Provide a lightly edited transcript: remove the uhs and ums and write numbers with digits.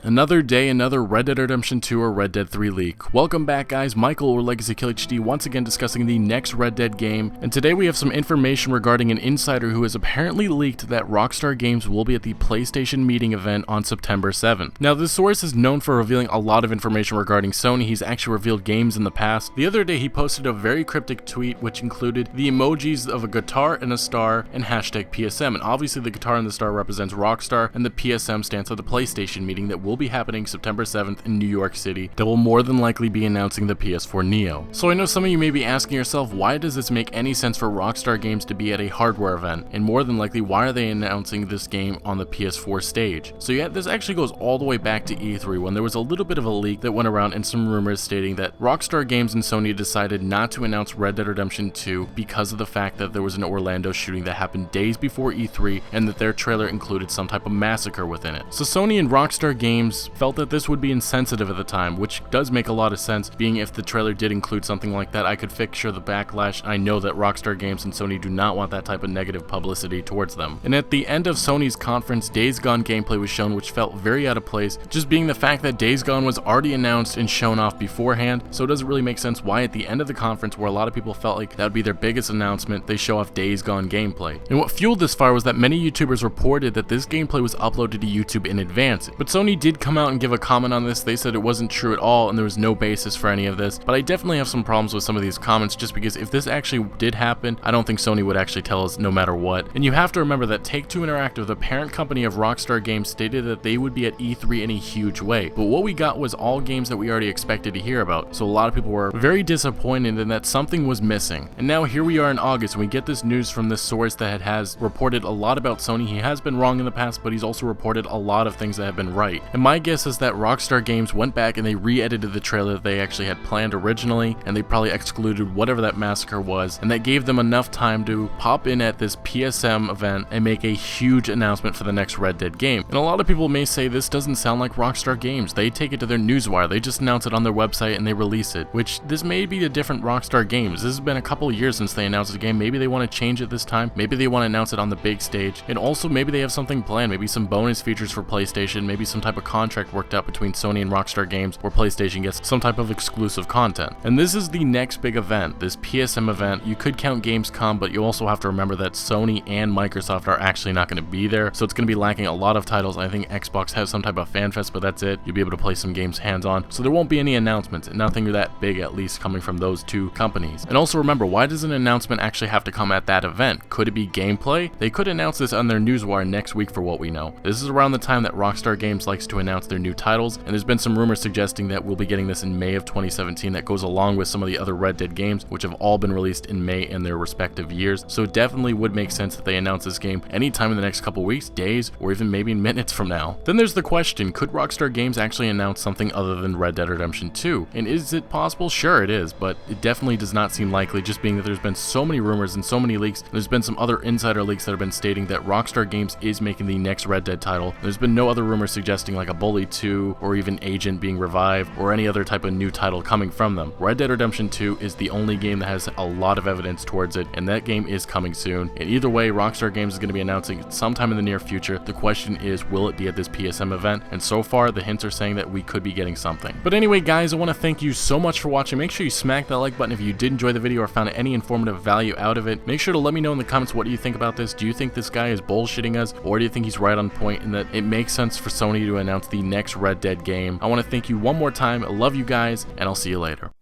Another day, another Red Dead Redemption 2 or Red Dead 3 leak. Welcome back guys, Michael or Legacy Kill HD once again discussing the next Red Dead game, and today we have some information regarding an insider who has apparently leaked that Rockstar Games will be at the PlayStation meeting event on September 7th. Now this source is known for revealing a lot of information regarding Sony. He's actually revealed games in the past. The other day he posted a very cryptic tweet which included the emojis of a guitar and a star and hashtag PSM, and obviously the guitar and the star represents Rockstar and the PSM stands for the PlayStation meeting that will be happening September 7th in New York City that will more than likely be announcing the PS4 NEO. So I know some of you may be asking yourself, why does this make any sense for Rockstar Games to be at a hardware event? And more than likely, why are they announcing this game on the PS4 stage? So yeah, this actually goes all the way back to E3 when there was a little bit of a leak that went around and some rumors stating that Rockstar Games and Sony decided not to announce Red Dead Redemption 2 because of the fact that there was an Orlando shooting that happened days before E3 and that their trailer included some type of massacre within it. So Sony and Rockstar Games felt that this would be insensitive at the time, which does make a lot of sense, being if the trailer did include something like that, I could picture the backlash. I know that Rockstar Games and Sony do not want that type of negative publicity towards them. And at the end of Sony's conference, Days Gone gameplay was shown, which felt very out of place, just being the fact that Days Gone was already announced and shown off beforehand, so it doesn't really make sense why at the end of the conference, where a lot of people felt like that would be their biggest announcement, they show off Days Gone gameplay. And what fueled this fire was that many YouTubers reported that this gameplay was uploaded to YouTube in advance, but Sony did come out and give a comment on this. They said it wasn't true at all and there was no basis for any of this, but I definitely have some problems with some of these comments, just because if this actually did happen, I don't think Sony would actually tell us no matter what. And you have to remember that Take-Two Interactive, the parent company of Rockstar Games, stated that they would be at E3 in a huge way, but what we got was all games that we already expected to hear about, so a lot of people were very disappointed in that something was missing. And now here we are in August and we get this news from this source that has reported a lot about Sony. He has been wrong in the past, but he's also reported a lot of things that have been right. And my guess is that Rockstar Games went back and they re-edited the trailer that they actually had planned originally, and they probably excluded whatever that massacre was, and that gave them enough time to pop in at this PSM event and make a huge announcement for the next Red Dead game. And a lot of people may say this doesn't sound like Rockstar Games. They take it to their newswire, they just announce it on their website and they release it, which this may be a different Rockstar Games. This has been a couple of years since they announced the game. Maybe they want to change it this time, maybe they want to announce it on the big stage, and also maybe they have something planned, maybe some bonus features for PlayStation, maybe some type of contract worked out between Sony and Rockstar Games where PlayStation gets some type of exclusive content. And this is the next big event, this PSM event. You could count Gamescom, but you also have to remember that Sony and Microsoft are actually not going to be there, so it's going to be lacking a lot of titles. I think Xbox has some type of fan fest, but that's it. You'll be able to play some games hands-on, so there won't be any announcements, and nothing that big at least coming from those two companies. And also remember, why does an announcement actually have to come at that event? Could it be gameplay? They could announce this on their newswire next week for what we know. This is around the time that Rockstar Games likes to announce their new titles, and there's been some rumors suggesting that we'll be getting this in May of 2017 that goes along with some of the other Red Dead games, which have all been released in May in their respective years. So it definitely would make sense that they announce this game anytime in the next couple weeks, days, or even maybe minutes from now. Then there's the question, could Rockstar Games actually announce something other than Red Dead Redemption 2? And is it possible? Sure it is, but it definitely does not seem likely, just being that there's been so many rumors and so many leaks. There's been some other insider leaks that have been stating that Rockstar Games is making the next Red Dead title. There's been no other rumors suggesting like a Bully 2 or even Agent being revived or any other type of new title coming from them. Red Dead Redemption 2 is the only game that has a lot of evidence towards it, and that game is coming soon. And either way, Rockstar Games is going to be announcing it sometime in the near future. The question is, will it be at this PSM event? And so far, the hints are saying that we could be getting something. But anyway, guys, I want to thank you so much for watching. Make sure you smack that like button if you did enjoy the video or found any informative value out of it. Make sure to let me know in the comments, what do you think about this? Do you think this guy is bullshitting us, or do you think he's right on point and that it makes sense for Sony to announce the next Red Dead game? I want to thank you one more time. I love you guys, and I'll see you later.